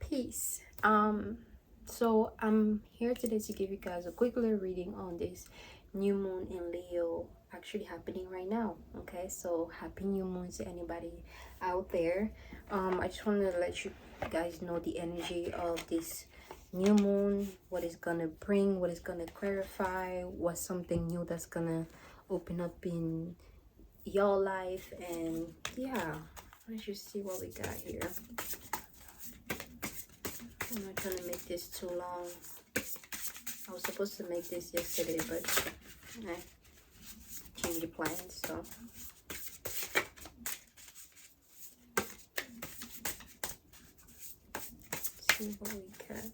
Peace. So I'm here today to give you guys a quick little reading on this new moon in Leo actually happening right now. Okay, so happy new moon to anybody out there. I just wanted to let you guys know the energy of this new moon, what it's gonna bring, what it's gonna clarify, what's something new that's gonna open up in your life, and yeah, let's just see what we got here. I'm not trying to make this too long. I was supposed to make this yesterday, but I changed the plans, so. Let's see what we can.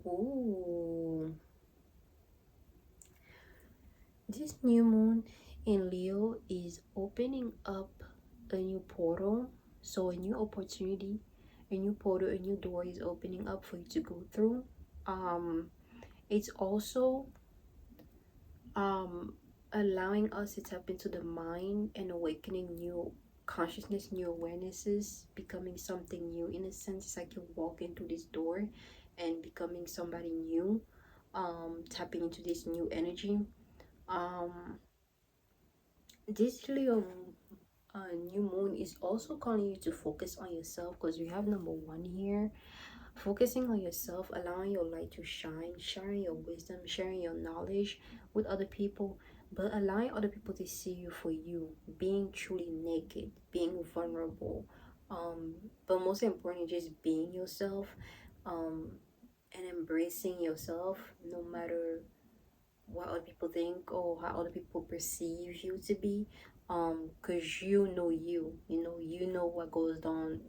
Ooh. This new moon in Leo is opening up a new portal. So a new opportunity, a new portal, a new door is opening up for you to go through. It's also allowing us to tap into the mind and awakening new consciousness, new awarenesses, becoming something new. In a sense, it's like you walk into this door and becoming somebody new, tapping into this new energy. This Leo new moon is also calling you to focus on yourself, because we have number one here. Focusing on yourself, allowing your light to shine, sharing your wisdom, sharing your knowledge with other people, but allowing other people to see you for you, being truly naked, being vulnerable, but most importantly, just being yourself, um, and embracing yourself no matter what other people think or how other people perceive you to be, because you know what goes on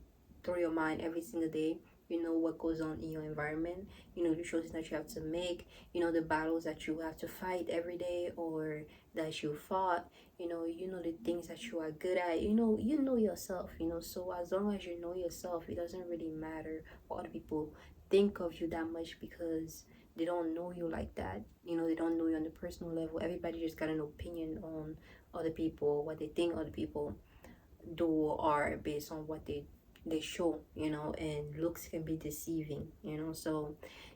through your mind every single day. You know what goes on in your environment, you know the choices that you have to make, you know the battles that you have to fight every day or that you fought, you know the things that you are good at, you know yourself, so as long as you know yourself, it doesn't really matter what other people think of you that much, because they don't know you like that. They don't know you on a personal level. Everybody just got an opinion on other people, what they think other people do or are based on what they show, and looks can be deceiving, so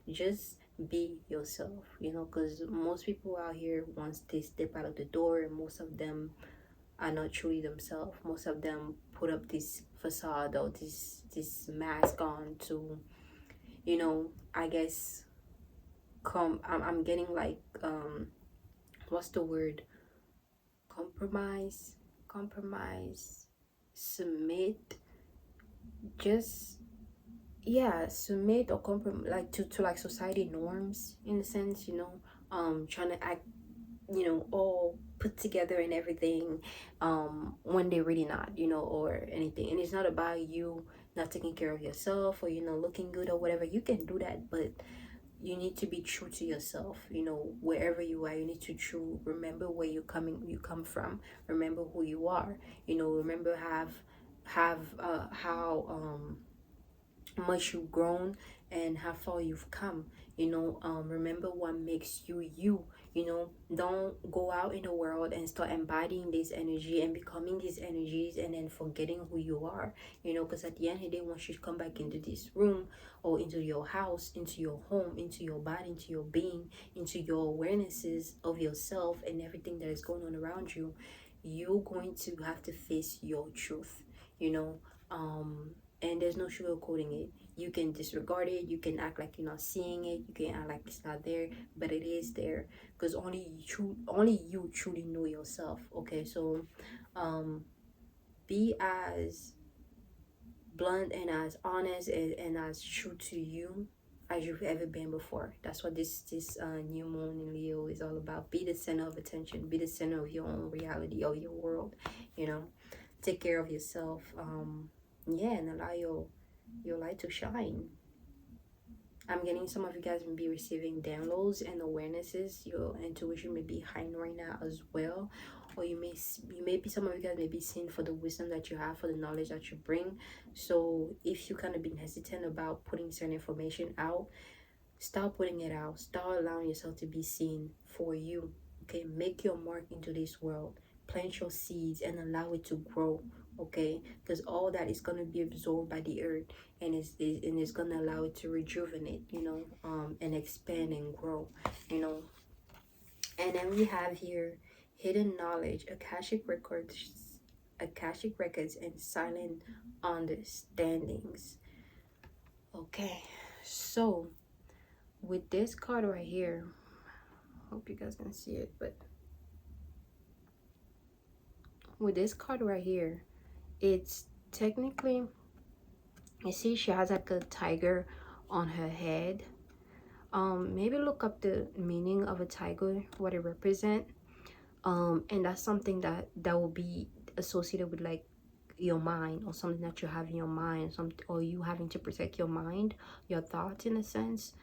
just be yourself, because most people out here, once they step out of the door, most of them are not truly themselves. Most of them put up this facade or this mask on to, I guess, I'm getting like, what's the word, compromise, submit, just, yeah, submit or compromise, like to like society norms, in a sense, trying to act, all put together and everything, when they're really not, or anything. And it's not about you not taking care of yourself or looking good or whatever. You can do that, but you need to be true to yourself, wherever you are. You need to remember where you come from, remember who you are, remember how much you've grown and how far you've come, remember what makes you you. Don't go out in the world and start embodying this energy and becoming these energies and then forgetting who you are, because at the end of the day, once you come back into this room or into your house, into your home, into your body, into your being, into your awarenesses of yourself and everything that is going on around you, you're going to have to face your truth, and there's no sugarcoating it. You can disregard it, you can act like you're not seeing it, you can act like it's not there, but it is there, because only you truly know yourself. Okay, so be as blunt and as honest and as true to you as you've ever been before. That's what this new moon in Leo is all about. Be the center of attention, be the center of your own reality, of your world, take care of yourself, yeah, and allow your light to shine. I'm getting some of you guys may be receiving downloads and awarenesses. Your intuition may be high right now as well, or you may be, some of you guys may be seen for the wisdom that you have, for the knowledge that you bring. So if you kind of been hesitant about putting certain information out, stop putting it out. Start allowing yourself to be seen for you. Okay, make your mark into this world. plant your seeds and allow it to grow, okay? Because all that is going to be absorbed by the earth, and it's going to allow it to rejuvenate, you know, and expand and grow, you know. And then we have here hidden knowledge, akashic records, and silent understandings. Okay, so with this card right here, hope you guys can see it, but with this card right here, it's technically, you see she has like a tiger on her head. Maybe look up the meaning of a tiger, what it represent. And that's something that will be associated with like your mind, or something that you have in your mind, something, or you having to protect your mind, your thoughts in a sense.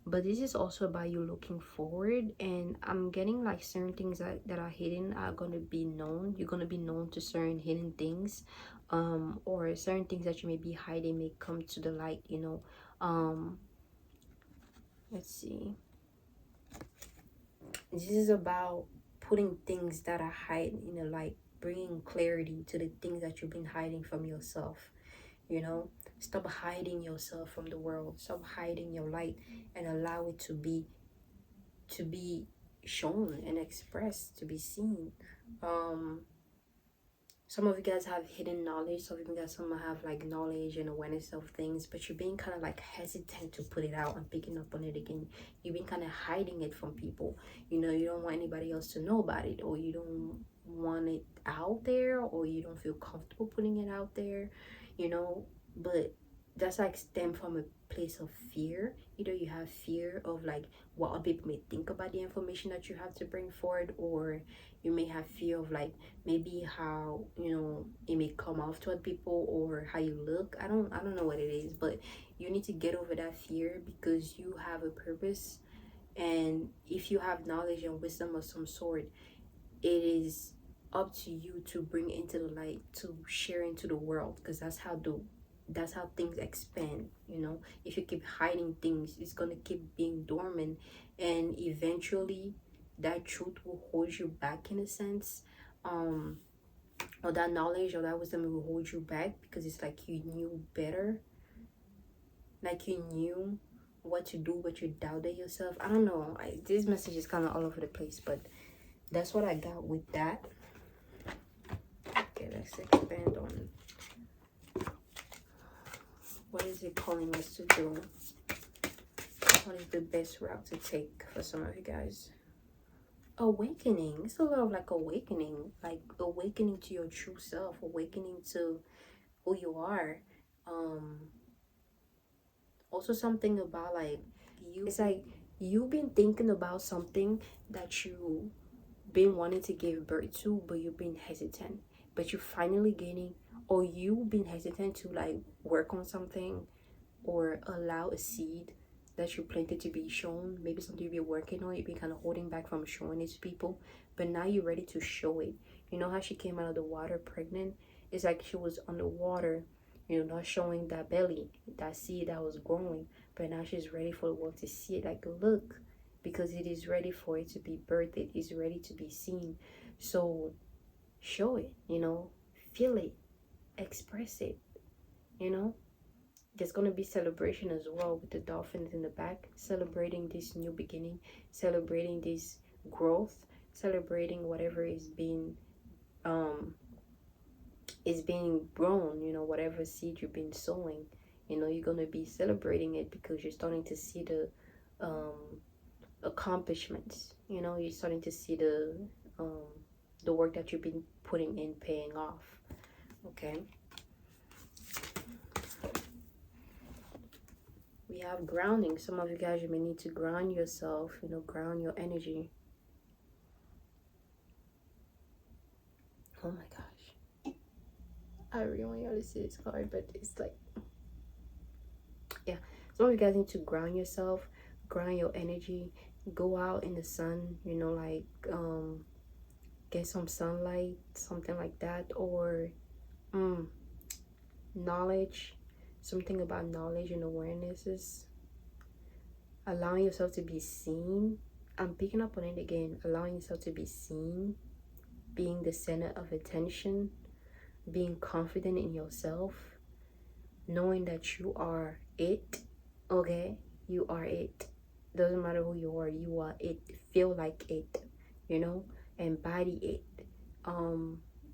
But this is also about you looking forward, and I'm getting like certain things that are hidden are going to be known. You're going to be known to certain hidden things, or certain things that you may be hiding may come to the light, you know. Let's see, this is about putting things that are hiding in the light, bringing clarity to the things that you've been hiding from yourself, you know. Stop hiding yourself from the world, stop hiding your light, and allow it to be shown and expressed, to be seen. Some of you guys have hidden knowledge, some of you guys have like knowledge and awareness of things, but you're being kind of like hesitant to put it out and picking up on it again. You've been kind of hiding it from people, you know. You don't want anybody else to know about it, or you don't want it out there, or you don't feel comfortable putting it out there, you know. But that's like stem from a place of fear. Either you have fear of like what other people may think about the information that you have to bring forward, or you may have fear of like maybe how, you know, it may come off to other people, or how you look. I don't know what it is, but you need to get over that fear, because you have a purpose. And if you have knowledge and wisdom of some sort, it is up to you to bring it into the light, to share into the world, because that's how things expand, you know. If you keep hiding things, it's gonna keep being dormant, and eventually that truth will hold you back in a sense. Or that knowledge or that wisdom will hold you back, because it's like you knew better, like you knew what to do, but you doubted yourself. I don't know, this message is kind of all over the place, but that's what I got with that. Okay, let's expand on what is it calling us to do. What is the best route to take for some of you guys? Awakening. It's a lot of like awakening to your true self, awakening to who you are. Also something about like you, it's like you've been thinking about something that you been wanting to give birth to, but you've been hesitant, but you're finally getting, or you've been hesitant to like work on something, or allow a seed that you planted to be shown. Maybe something you've been working on, you've been kind of holding back from showing it to people, but now you're ready to show it. You know how she came out of the water pregnant? It's like she was on the water, you know, not showing that belly, that seed that was growing, but now she's ready for the world to see it. Like, look, because it is ready for it to be birthed, it is ready to be seen. So show it, you know, feel it, express it, you know. There's going to be celebration as well, with the dolphins in the back, celebrating this new beginning, celebrating this growth, celebrating whatever is being grown, you know, whatever seed you've been sowing. You know, you're going to be celebrating it, because you're starting to see the accomplishments, you know. You're starting to see the work that you've been putting in paying off. Okay, we have grounding. Some of you guys, you may need to ground yourself, you know, ground your energy. Oh my gosh, I really want y'all to see this card, but it's like, yeah, some of you guys need to ground yourself, ground your energy, go out in the sun, you know, like get some sunlight, something like that. Or knowledge, something about knowledge and awarenesses, allowing yourself to be seen. I'm picking up on it again, allowing yourself to be seen, being the center of attention, being confident in yourself, knowing that you are it. Okay, you are it. Doesn't matter who you are it. Feel like it, you know, embody it.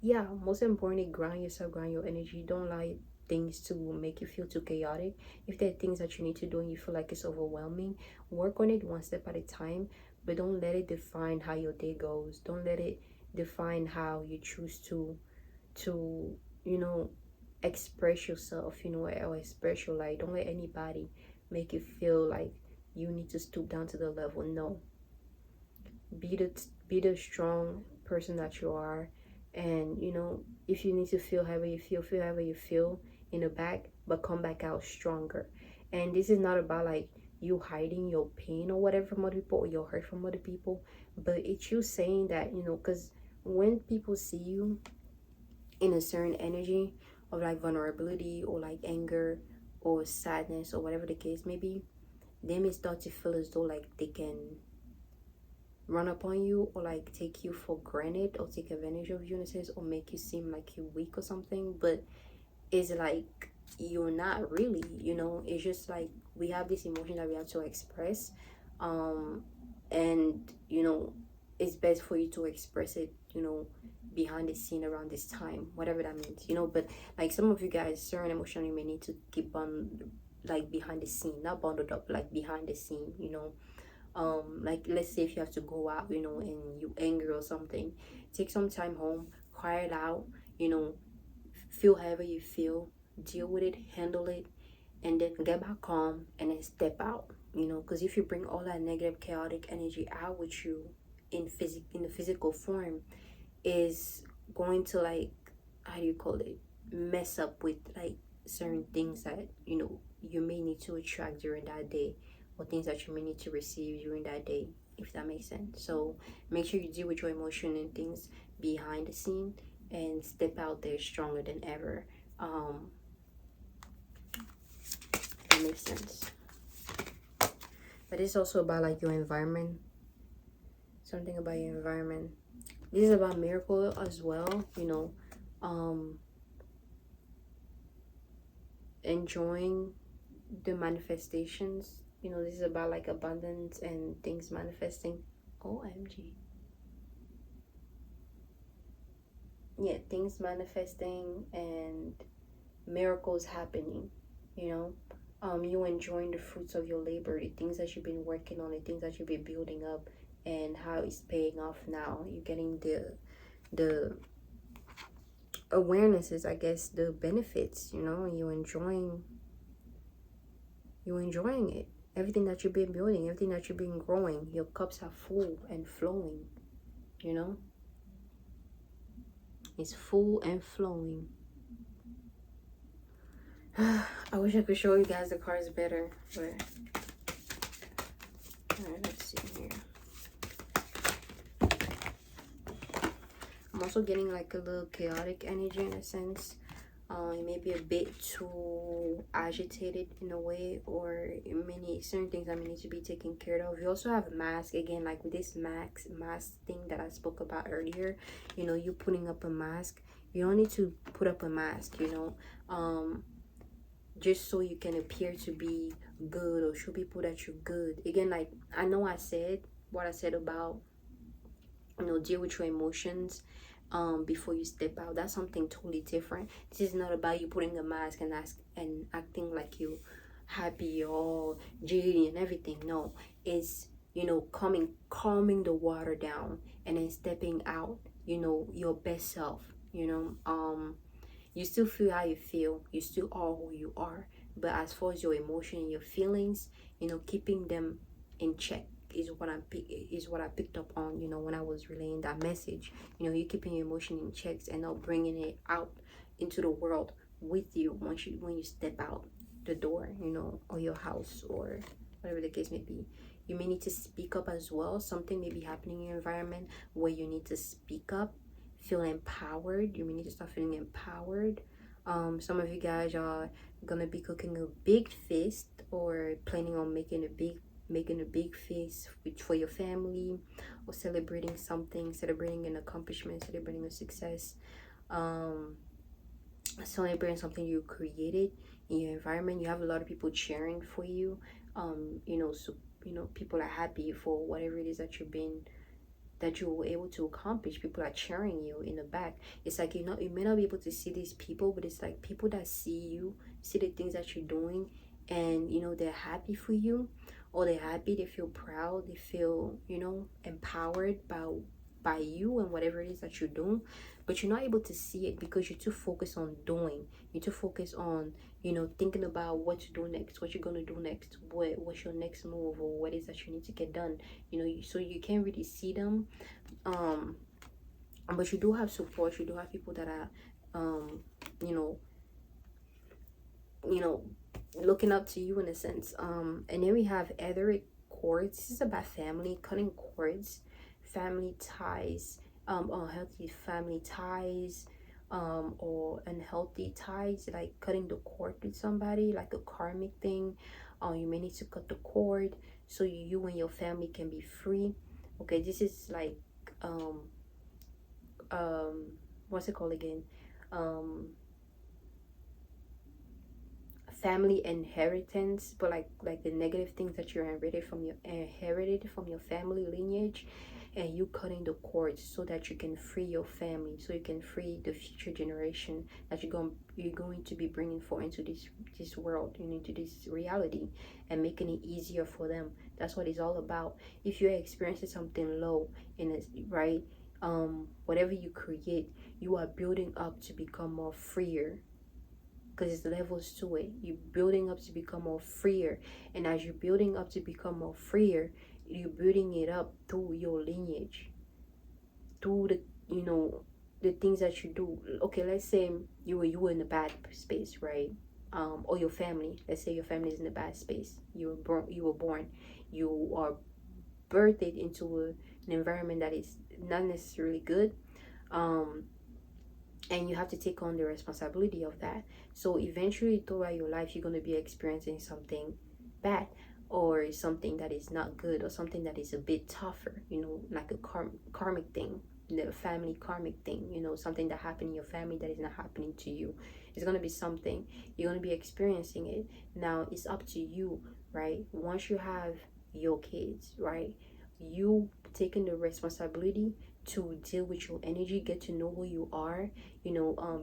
Yeah, most importantly, ground yourself, ground your energy. Don't allow things to make you feel too chaotic. If there are things that you need to do and you feel like it's overwhelming, work on it one step at a time, but don't let it define how your day goes. Don't let it define how you choose to you know, express yourself, you know, or express your light. Don't let anybody make you feel like you need to stoop down to the level. No, be the strong person that you are. And you know, if you need to feel however you feel however you feel in the back, but come back out stronger. And this is not about like you hiding your pain or whatever from other people or your hurt from other people, but it's you saying that, you know, because when people see you in a certain energy of like vulnerability or like anger or sadness or whatever the case may be, they may start to feel as though like they can run up on you or like take you for granted or take advantage of you in a sense, or make you seem like you're weak or something. But it's like you're not really, you know. It's just like we have this emotion that we have to express, um and you know, it's best for you to express it, you know, behind the scene around this time, whatever that means, you know. But like some of you guys, certain emotion you may need to keep on like behind the scene, not bundled up, like behind the scene, you know. Like let's say if you have to go out, you know, and you angry or something, take some time home, cry it out, you know, feel however you feel, deal with it, handle it, and then get back calm and then step out, you know. Because if you bring all that negative chaotic energy out with you in the physical form, is going to like, how do you call it, mess up with like certain things that, you know, you may need to attract during that day, or things that you may need to receive during that day, if that makes sense. So make sure you deal with your emotion and things behind the scene and step out there stronger than ever. That makes sense. But it's also about like your environment, something about your environment. This is about miracle as well, you know. Enjoying the manifestations, you know. This is about like abundance and things manifesting. OMG. Yeah, things manifesting and miracles happening, you know. You enjoying the fruits of your labor, the things that you've been working on, the things that you've been building up, and how it's paying off now. You're getting the awarenesses, I guess, the benefits, you know. You're enjoying it. Everything that you've been building, everything that you've been growing, your cups are full and flowing, you know. It's full and flowing. I wish I could show you guys the cards better, but alright, let's see here. I'm also getting like a little chaotic energy in a sense. It may be a bit too agitated in a way, or many certain things that may need to be taken care of. You also have a mask again, like with this mask thing that I spoke about earlier. You know, you putting up a mask. You don't need to put up a mask, you know, just so you can appear to be good or show people that you're good. Again, like I know I said what I said about, you know, deal with your emotions before you step out. That's something totally different. This is not about you putting a mask and acting like you happy or jaded and everything. No, it's, you know, calming the water down and then stepping out, you know, your best self, you know. You still feel how you feel, you still are who you are, but as far as your emotion and your feelings, you know, keeping them in check is what I picked up on, you know, when I was relaying that message. You know, you're keeping your emotion in checks and not bringing it out into the world with you when you step out the door, you know, or your house or whatever the case may be. You may need to speak up as well. Something may be happening in your environment where you need to speak up, feel empowered. You may need to start feeling empowered. Some of you guys are gonna be cooking a big feast or planning on making a big making a big feast for your family, or celebrating something, celebrating an accomplishment, celebrating a success, um celebrating something you created in your environment. You have a lot of people cheering for you. So people are happy for whatever it is that you were able to accomplish. People are cheering you in the back. It's like you may not be able to see these people, but it's like people that see you, see the things that you're doing, and they're happy for you, or they're happy, they feel proud, they feel empowered by you and whatever it is that you're doing. But you're not able to see it because you're too focused on doing. You're too focused on thinking about what to do next, what you're gonna do next, what's your next move, or what is that you need to get done. So you can't really see them. But you do have support. You do have people that are you know you know looking up to you in a sense. And then we have etheric cords. This is about family, cutting cords, family ties, unhealthy family ties, or unhealthy ties, like cutting the cord with somebody, like a karmic thing. You may need to cut the cord so you and your family can be free. Okay, this is like um what's it called again? um Family inheritance, but like the negative things that you're inherited from your family lineage, and you cutting the cords so that you can free your family, so you can free the future generation that you're going to be bringing forth into this world, into this reality, and making it easier for them. That's what it's all about. If you're experiencing something low in it, right? Whatever you create, you are building up to become more freer, because it's levels to it. You're building up to become more freer, and as you're building up to become more freer, you're building it up through your lineage, through the things that you do. Okay, let's say you were in a bad space, right? Or your family. Let's say your family is in a bad space. You were born, you are birthed into an environment that is not necessarily good. And you have to take on the responsibility of that. So eventually throughout your life, you're going to be experiencing something bad, or something that is not good, or something that is a bit tougher, like a karmic thing, the family karmic thing, something that happened in your family that is not happening to you. It's going to be something, you're going to be experiencing it. Now it's up to you, right? Once you have your kids, right, you taking the responsibility to deal with your energy, get to know who you are,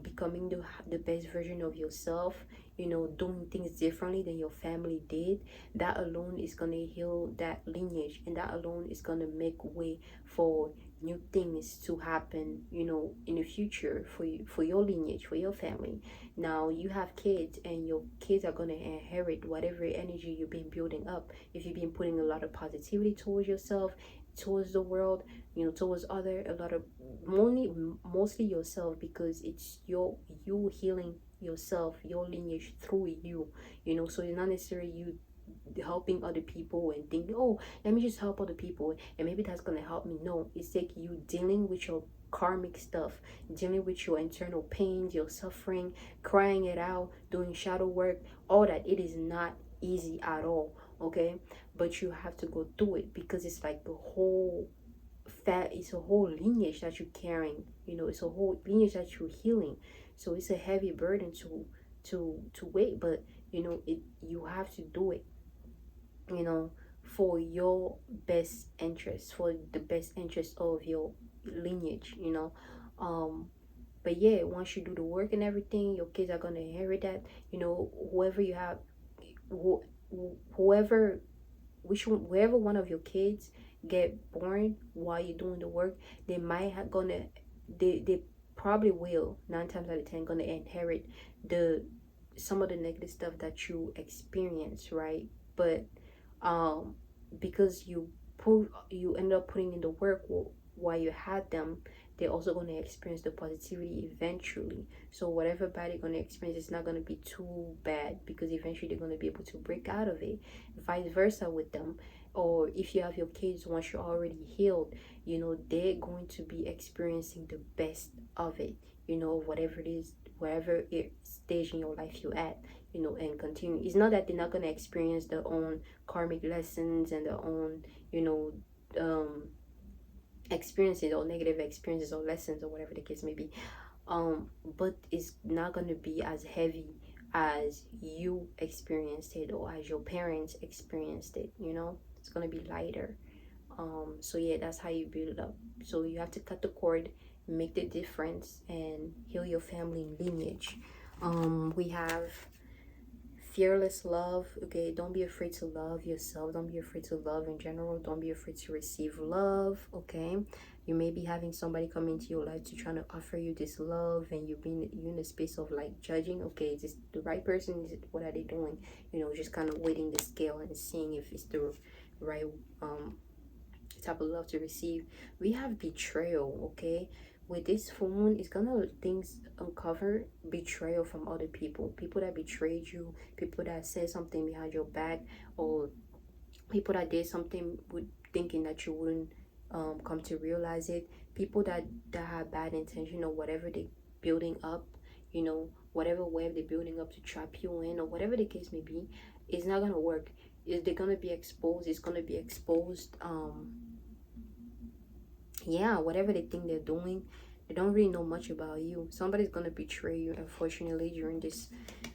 becoming the best version of yourself, doing things differently than your family did. That alone is going to heal that lineage, and that alone is going to make way for new things to happen, in the future, for your lineage, for your family. Now you have kids, and your kids are going to inherit whatever energy you've been building up. If you've been putting a lot of positivity towards yourself, towards the world, towards other, a lot of mostly yourself, because it's you healing yourself, your lineage through you. So it's not necessarily you helping other people and thinking, oh, let me just help other people and maybe that's gonna help me. No, it's like you dealing with your karmic stuff, dealing with your internal pains, your suffering, crying it out, doing shadow work, all that. It is not easy at all, okay? But you have to go through it, because it's like it's a whole lineage that you're carrying. It's a whole lineage that you're healing. So it's a heavy burden to wait, but you have to do it, for your best interest, for the best interest of your lineage. But yeah, once you do the work and everything, your kids are gonna inherit that. Whoever you have, whoever wherever one of your kids get born while you're doing the work, they might have gonna they probably will, 9 times out of 10, gonna inherit some of the negative stuff that you experience, right? But because you end up putting in the work while you had them, they're also going to experience the positivity eventually. So whatever bad they're going to experience, it's not going to be too bad, because eventually they're going to be able to break out of it. Vice versa with them. Or if you have your kids, once you're already healed, they're going to be experiencing the best of it, whatever it is, wherever stage in your life you at, you know, and continue. It's not that they're not going to experience their own karmic lessons and their own, you know, experiences or negative experiences or lessons or whatever the case may be, but it's not going to be as heavy as you experienced it or as your parents experienced it, you know. It's going to be lighter. So yeah, that's how you build it up. So you have to cut the cord, make the difference, and heal your family lineage. We have fearless love. Okay, don't be afraid to love yourself. Don't be afraid to love in general. Don't be afraid to receive love. Okay, you may be having somebody come into your life to try to offer you this love, and you in a space of like judging. Okay, is this the right person? Is it, what are they doing? You know, just kind of weighing the scale and seeing if it's the right type of love to receive. We have betrayal. Okay, with this full moon, it's gonna things uncover betrayal from other people that betrayed you, people that said something behind your back, or people that did something with thinking that you wouldn't come to realize it, people that have bad intention or whatever they building up, you know, whatever web they're building up to trap you in or whatever the case may be. It's not gonna work. They're gonna be exposed. It's gonna be exposed. Yeah, whatever they think they're doing, they don't really know much about you. Somebody's gonna betray you, unfortunately, during this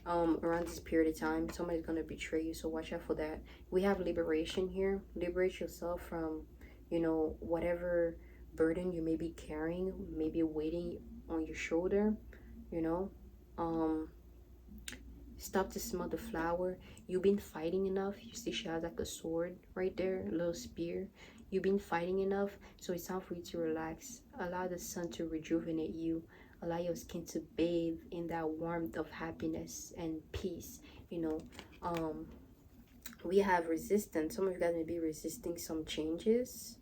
around this period of time. Somebody's gonna betray you, so watch out for that. We have liberation here. Liberate yourself from, you know, whatever burden you may be carrying, maybe weighting on your shoulder, you know. Stop to smell the flower. You've been fighting enough. You see she has like a sword right there, a little spear. You've been fighting enough, so it's time for you to relax. Allow the sun to rejuvenate you. Allow your skin to bathe in that warmth of happiness and peace. You know, we have resistance. Some of you guys may be resisting some changes,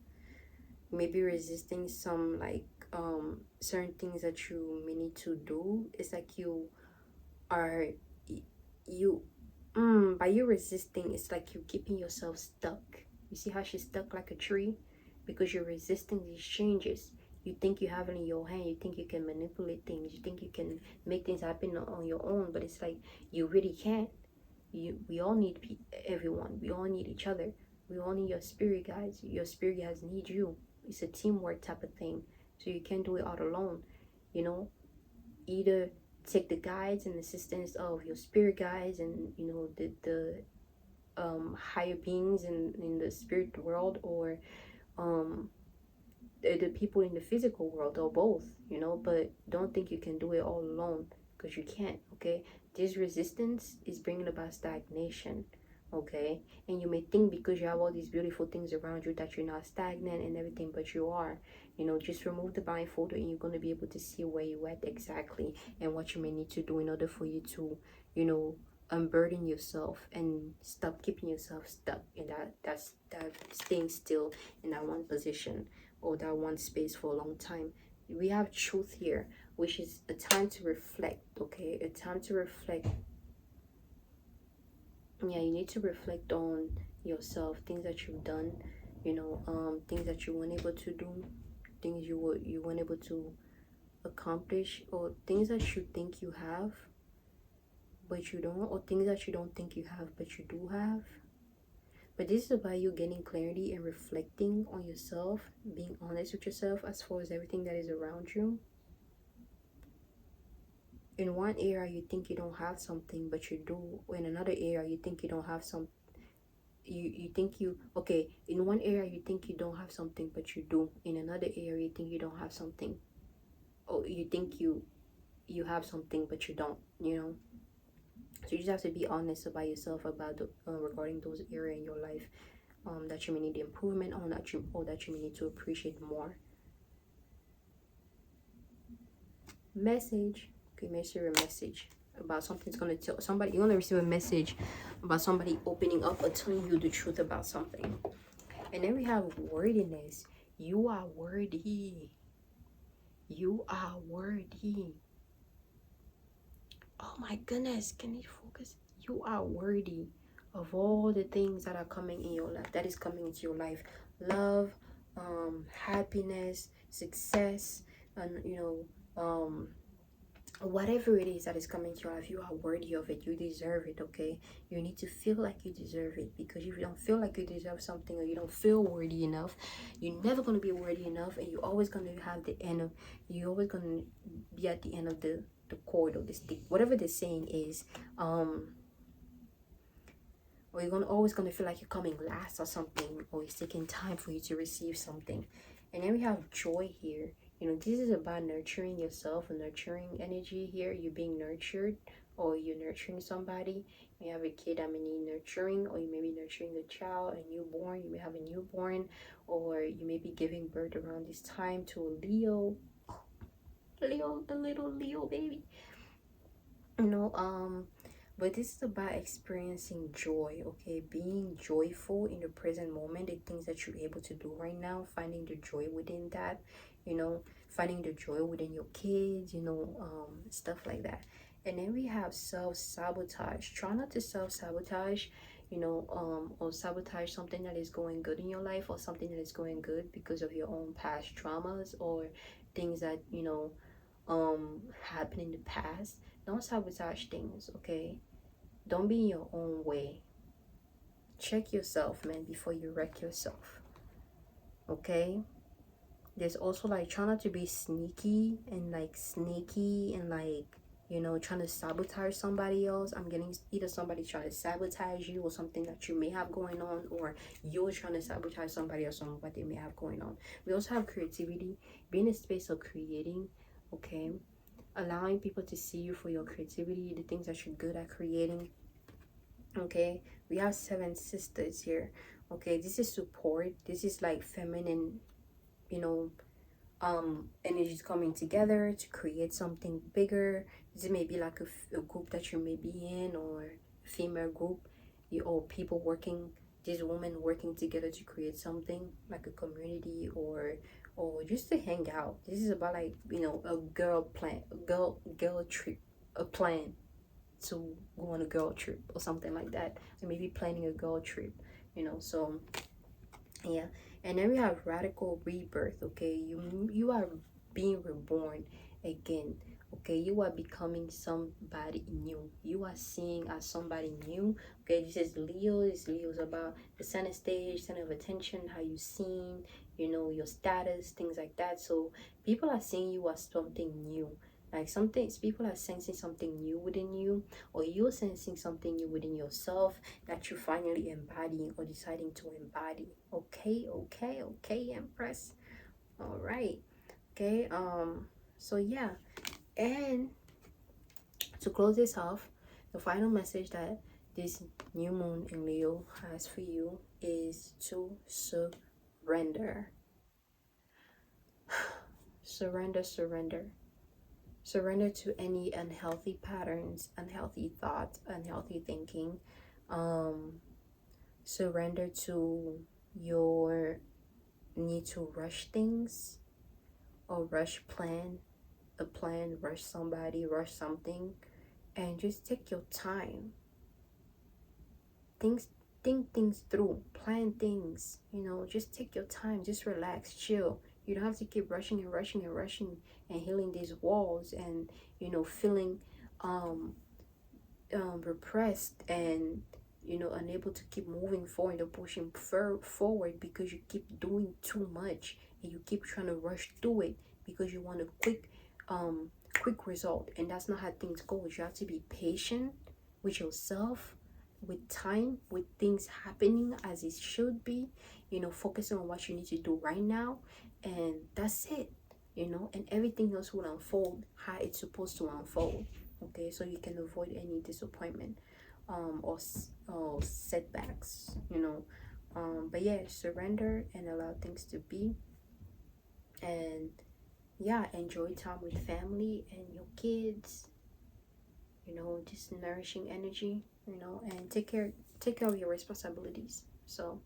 maybe resisting some like certain things that you may need to do. It's like you are you by you resisting, it's like you're keeping yourself stuck. You see how she's stuck like a tree? Because you're resisting these changes. You think you have it in your hand. You think you can manipulate things. You think you can make things happen on your own. But it's like you really can't. We all need everyone. We all need each other. We all need your spirit guides. Your spirit guides need you. It's a teamwork type of thing. So you can't do it all alone. You know, either take the guides and assistance of your spirit guides and, you know, the higher beings in the spirit world, or the people in the physical world, or both, you know. But don't think you can do it all alone, because you can't. Okay, this resistance is bringing about stagnation. Okay, and you may think because you have all these beautiful things around you that you're not stagnant and everything, but you are. You know, just remove the blindfold and you're going to be able to see where you're at exactly, and what you may need to do in order for you to, you know, unburden yourself and stop keeping yourself stuck in that staying still in that one position or that one space for a long time. We have truth here, which is a time to reflect. Okay, a time to reflect. Yeah, you need to reflect on yourself, things that you've done, you know, things that you weren't able to do, things you weren't able to accomplish, or things that you think you have but you don't, or things that you don't think you have but you do have. But this is about you getting clarity and reflecting on yourself, being honest with yourself as far as everything that is around you. In one area you think you don't have something but you do, or in another area you think you don't have some, you think you, okay, in one area you think you don't have something but you do, in another area you think you don't have something, or you think you have something but you don't, you know. So you just have to be honest about yourself, about the regarding those areas in your life that you may need improvement on, that you may need to appreciate more. Message. Okay, make sure a message about something's gonna tell somebody. You're gonna receive a message about somebody opening up or telling you the truth about something. And then we have worthiness. You are worthy. You are worthy. Oh my goodness, can you focus? You are worthy of all the things that are coming in your life, that is coming into your life. Love, happiness, success, and, you know, whatever it is that is coming to your life, you are worthy of it. You deserve it. Okay, you need to feel like you deserve it, because if you don't feel like you deserve something, or you don't feel worthy enough, you're never going to be worthy enough, and you're always going to have the end of, you're always going to be at the end of the cord, or the stick, whatever the saying is. Or you're always gonna feel like you're coming last or something, or it's taking time for you to receive something. And then we have joy here. You know, this is about nurturing yourself, a nurturing energy here. You're being nurtured, or you're nurturing somebody. You have a kid that may need nurturing, or you may be nurturing a child, a newborn. You may have a newborn, or you may be giving birth around this time to a Leo, a little Leo baby. You know, but this is about experiencing joy, okay? Being joyful in the present moment, the things that you're able to do right now, finding the joy within that, you know, finding the joy within your kids, you know, stuff like that. And then we have self-sabotage. Try not to self-sabotage, you know, or sabotage something that is going good in your life, or something that is going good because of your own past traumas, or things that, you know, happened in the past. Don't sabotage things, okay? Don't be in your own way. Check yourself, man, before you wreck yourself, okay? There's also like, try not to be sneaky and like sneaky and like, you know, trying to sabotage somebody else. I'm getting either somebody trying to sabotage you, or something that you may have going on, or you're trying to sabotage somebody else on what they may have going on. We also have creativity. Be in a space of creating, okay? Allowing people to see you for your creativity, the things that you're good at creating, okay? We have 7 sisters here, okay? This is support. This is like feminine, you know, energies coming together to create something bigger. This may be like a group that you may be in, or a female group, or people working, these women working together to create something like a community, or just to hang out. This is about like, you know, a girl trip, a plan to go on a girl trip or something like that. So maybe planning a girl trip, you know. So yeah. And then we have radical rebirth, okay? You are being reborn again, okay? You are becoming somebody new. You are seeing as somebody new, okay? This is Leo. Leo's about the center stage, center of attention, how you seen, you know, your status, things like that. So people are seeing you as something new. Like people are sensing something new within you, or you're sensing something new within yourself, that you're finally embodying, or deciding to embody. Okay, Empress. All right. Okay. So yeah, and to close this off, the final message that this new moon in Leo has for you is to surrender. Surrender. Surrender to any unhealthy patterns, unhealthy thoughts, unhealthy thinking. Surrender to your need to rush things, or rush rush somebody, rush something, and just take your time. Think things through, plan things, you know. Just take your time, just relax, chill. You don't have to keep rushing and healing these walls, and, you know, feeling repressed, and, you know, unable to keep moving forward or pushing forward, because you keep doing too much, and you keep trying to rush through it because you want a quick result. And that's not how things go. You have to be patient with yourself, with time, with things happening as it should be, you know, focusing on what you need to do right now, and that's it, you know. And everything else will unfold how it's supposed to unfold, okay? So you can avoid any disappointment, or setbacks, you know. But yeah, surrender and allow things to be, and yeah, enjoy time with family and your kids, you know, just nourishing energy, you know, and take care of your responsibilities. So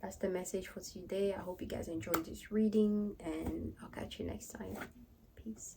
that's the message for today. I hope you guys enjoyed this reading, and I'll catch you next time. Peace.